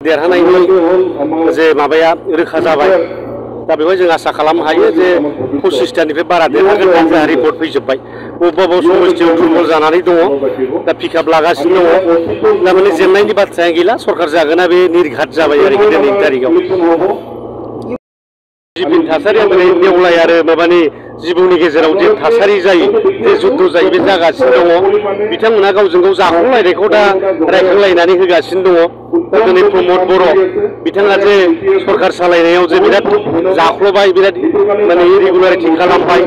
देरहानायनि जे माबाया रोखा जाबाय दा बेवहाय जों आसा खालामनो हायो जे 25टानिफ्राय बारा देरहागोन जोंहा रिपर्ट फैजोब्बाय बबेबा समस्थियाव दुर्बल जानानै दङ दा पिकआप लागासिनो दङ दा माने जेननायनि बाथ्राया गैला सरकार जागोना बे निर्घात जाबाय आरोखि दिनैनि तारिखआव जिबिन थासारिया दिनै नेवलाय आरो माबानि जिबौनि गेजेराव जे थासारि जायो जे जुद्ध जायो बे जागासिनो दङ बिथांमोना गावजों गाव जाखांलायनायखौ दा रायखांलायनानै होगासिनो दङ दा दिनै प्रमद बर' बिथाङा जे सरकार सालायनायाव जे बिराद जाख्ल'बाय बिराद माने इरेगुलारिटि खालामबाय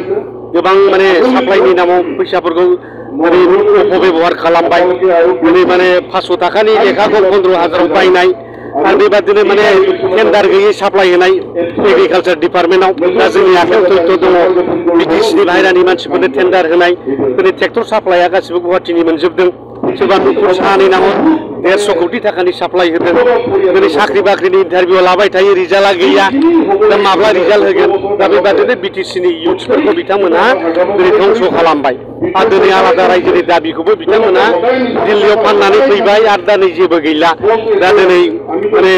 गोबां माने साप्लाइनि नामाव फैसाफोरखौ माने अपबेबहार खालामबाय दिनै माने 500 थाखानि लेखाखौ 15,000आव बायनाय आरो बेबादिनो माने टेन्डार गैयै साप्लाइ होनाय एग्रिकालचार डिपार्टमेन्टआव दा जोंनि आखायाव तथ्य दङ बिटिसिनि बाहेरानि मानसिफोरनो टेन्डार होनाय दिनै ट्रेक्टर साप्लाइआ गासिबो गुवाहाटीनि मोनजोबदों सोरबा न'खर सानै नामाव 150 कोटी थाखानि साप्लाइ होदों दिनै साख्रि बाख्रिनि इन्टारभिउ लाबाय थायो रिजाल्टआ गैया दा माब्ला रिजाल्ट होगोन दा बेबादिनो बिटिसिनि इउथ्सफोरखौ बिथांमोना दिनै ध्वंस खालामबाय आरो दिनै आलादा रायजोनि दाबिखौबो बिथांमोना दिल्लीयाव फाननानै फैबाय आरो दा नै जेबो गैला दा दिनै माने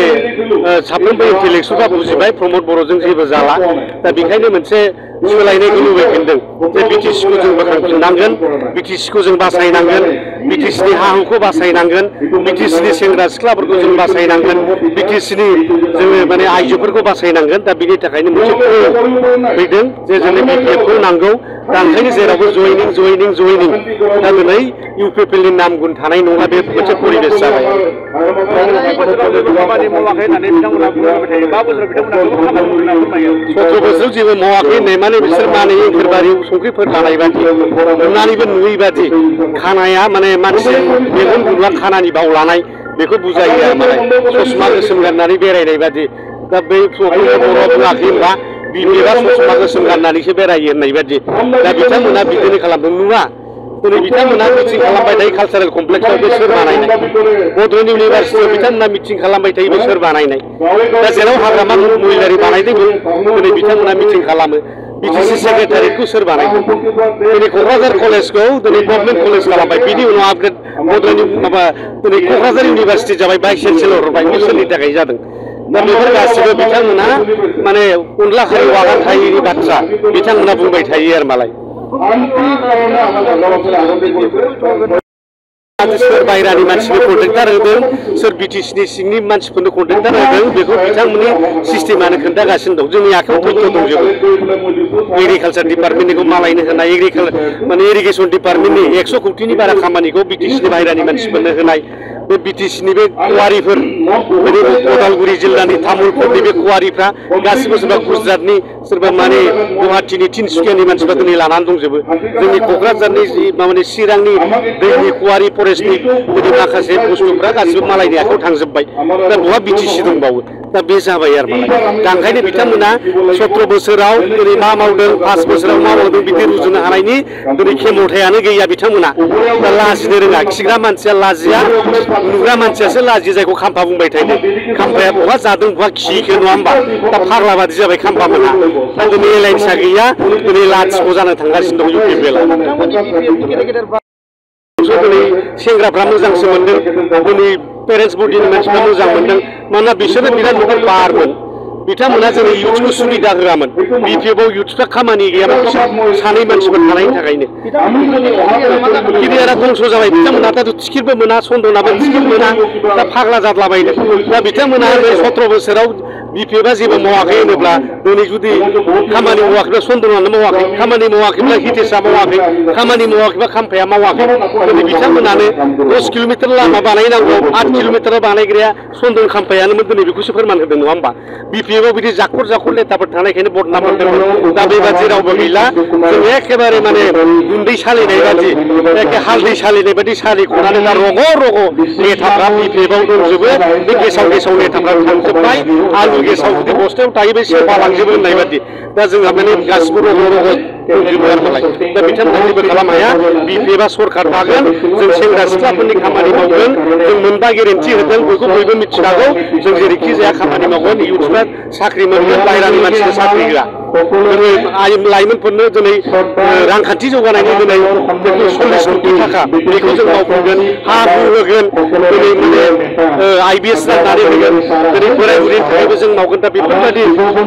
साफ्रोमबो इन्टेलेक्सुयेलआ बुजिबाय प्रमद बर'जों जेबो जाला दा बेखायनो मोनसे सोलायनायखौ लुबैफिनदों जे बिटिसिखौ जों बोखांफिननांगोन बिटिसिखौ जों बासायनांगोन बिटिसिनि हा हुखौ बासायनांगोन बिटिसिनि सेंग्रा सिख्लाफोरखौ जों बासायनांगोन बिटिसिनि जोङो माने आइजोफोरखौ बासायनांगोन दा बिनि थाखायनो मोनसे फैदों जे जोंनो बिपिएफखौ नांगौ दा ओंखायनो जेरावबो जयनिं दा दिनै इउपिपिएलनि नाम गुन थानाय नङा बे मोनसे परिबेस जाबाय खामानि मावाखै होननानै बिथांमोना बुंबाय थायो 5 बोसोराव बिथांमोना खामानि मावनानै 17 बोसोराव जेबो मावाखै होननाय माने बिसोर माने एंखोरबारियाव संख्रिफोर लानाय बादि नुनानैबो नुयै बादि खानाया माने मानसि मेगन गुदुङा खानानि बाव लानाय बेखौ बुजायो आरो माने ससमा गोसोम गाननानै बेरायनाय बादि दा बै बर'आ बुङाखै होनबा बिपिएफआ ससमा गोसोम गाननानैसो बेरायो होननाय बादि दा बिथांमोना बिदिनो खालामदों नुवा दिनै बिथांमोना मिटिं खालामबाय थायो कालचारेल कमप्लेक्सआव बे सोर बानायनाय बड'लेण्ड इउनिभारसिटियाव बिथांमोना मिटिं खालामबाय थायो बे सोर बानायनाय दा जेराव हाग्रामा महिलारि बानायदोंमोन दिनै बिथांमोना मिटिं खालामो बिटिसि सेक्रेटारिखौ सोर बानायदों दिनै क'क्राझार कलेजखौ दिनै गभर्नमेन्ट कलेज खालामबाय बिनि उनाव आपग्रेड बड'लेण्ड माबा दिनै क'क्राझार इउनिभारसिटि जाबाय भाइस चेन्सेलर हरबाय बे सोरनि थाखाय जादों दा बेफोर गासिबो बिथांमोना माने अनला खारि वागान थायिनि बाथ्रा बिथांमोना बुंबाय थायो आरो मालाय सोर बाहेरानि मानसिनो कन्ट्रेक्टार होदों सोर बिटिसिनि सिंनि मानसिफोरनो कन्ट्रेक्टार होदों बेखौ बिथांमोननि सिस्टेमानो खोन्थागासिनो दं जोंनि आखायाव तथ्य दंजोबो एग्रिकालचार डिपार्टमेन्टनि मालायनो होनाय माने इरिगेसन डिपार्टमेन्टनि 100 कोटीनि बारा खामानिखौ बिटिसिनि बाहेरानि मानसिफोरनो होनाय बे बिटिसिनि बे कुवारिफोर उदालगुरि जिल्लानि तामुलपुरनि बे कुवारिफ्रा गासिबो सोरबा गुजरातनि सोरबा माने गुवाहाटीनि तिनसुकियानि मानसिफ्रा दिनै लानानै दंजोबो जोंनि क'क्राझारनि माने चिरांनि दैनि कुवारि फरेस्टनि दिनै माखासे बुस्थुफ्रा गासिबो मालायनि आखायाव थांजोब्बाय दा बहा बिटिसि दंबावो दा बे जाबाय आरो मालाय दा ओंखायनो बिथांमोना 17 बोसोराव दिनै मा मावदों 5 बोसोराव मा मावदों बिदि रुजुनो हानायनि दिनै खेमथायानो गैया बिथांमोना दा लाजिनो रोङा खिग्रा मानसिया लाजिया नुग्रा मानसियासो लाजियो जायखौ खाम्फा बुंबाय थायो खाम्फाया बहा जादों बहा खिहैखो नङा होमबा दा फाग्ला बादि जाबाय खाम्फा मोना दा दिनै एलायन्सआ गैया दिनै लाथिख' जानो थांगासिनो दं इउपिपिएलआ दिनै सेंग्राफ्रा मोजांसो मोनदों दिनै पेरेन्टस बडिनि मानसिफ्रा मोजां मोनदों मानोना बिसोरनो बिराद गिदिर बारमोन बिथांमोना जोंनि इउथ्सखौ सुबिदा होआमोन बिपिएफआव इउथ्सफ्रा खामानि गैयामोन सानै मानसिफोर थानायनि थाखायनो केरियारा दंस' जाबाय बिथांमोना दा टिकेटबो मोना सन्दनाबो टिकेट मोना दा फाग्ला जाद्लाबायदों दा बिथांमोना 17 बोसोराव बिपिएफआ जेबो मावाखै होनोब्ला दिनै जुदि खामानि मावाखैब्ला सन्दनानो मावाखै खामानि मावाखैब्ला हितेशआ मावाखै खामानि मावाखैब्ला खाम्फाया मावाखै दिनै बिथांमोनानो 10 किल'मिटार लामा बानायनांगौ 8 किल'मिटार बानायग्राया सन्दन खाम्फायानोमोन दिनै बेखौसो फोरमान होदों नङा होमबा बिपिएफआव बिदि जाखर लेथाफोर थानायखायनो बदनाम मोनदोंमोन दा बेबादि रावबो गैला जों एखेबारे माने गुन्दै सालिनाय बादि एखे हालदै सालिनाय बादि सालिख'नानै दा रग' लेथाफ्रा बिपिएफआव दंजोबो बे गेसाव लेथाफ्रा थांजोब्बाय आलु गेसाव जुदि बस्थायाव थायो बे सेवफा लांजोबो होननाय बादि दा जोंहा माने गासिबो रग' दंजोबो आरो मालाय दा बिथांमोना जेबो खालामनो हाया बिपिएफआ सरकार थागोन जों सेंग्रा सिख्लाफोरनि खामानि मावगोन जों मोनबा गेरेन्टि होदों बयखौ बयबो मिथिखागौ जों जेरैखि जाया खामानि मावगोन इयुथफ्रा साख्रि मोनगोन बाहेरानि मानसिनो साख्रि होआ जोङो लाइमोनफोरनो दिनै रांखान्थि जौगानायनि दिनै 40 कोटि थाखा बेखौ जों मावफुंगोन हा हु होगोन दिनै माने IBS राननानै होगोन दिनै बोराय बुरैनि थाखायबो जों मावगोन दा बेफोरबायदि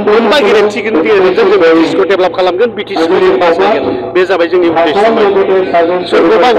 मोनबा गेरेन्टिनि गेजेरजों जों BTC खौ डेभेलप खालामगोन BTC खौ जों बासायगोन बे जाबाय जोंनि उद्देश्य सोरखौबा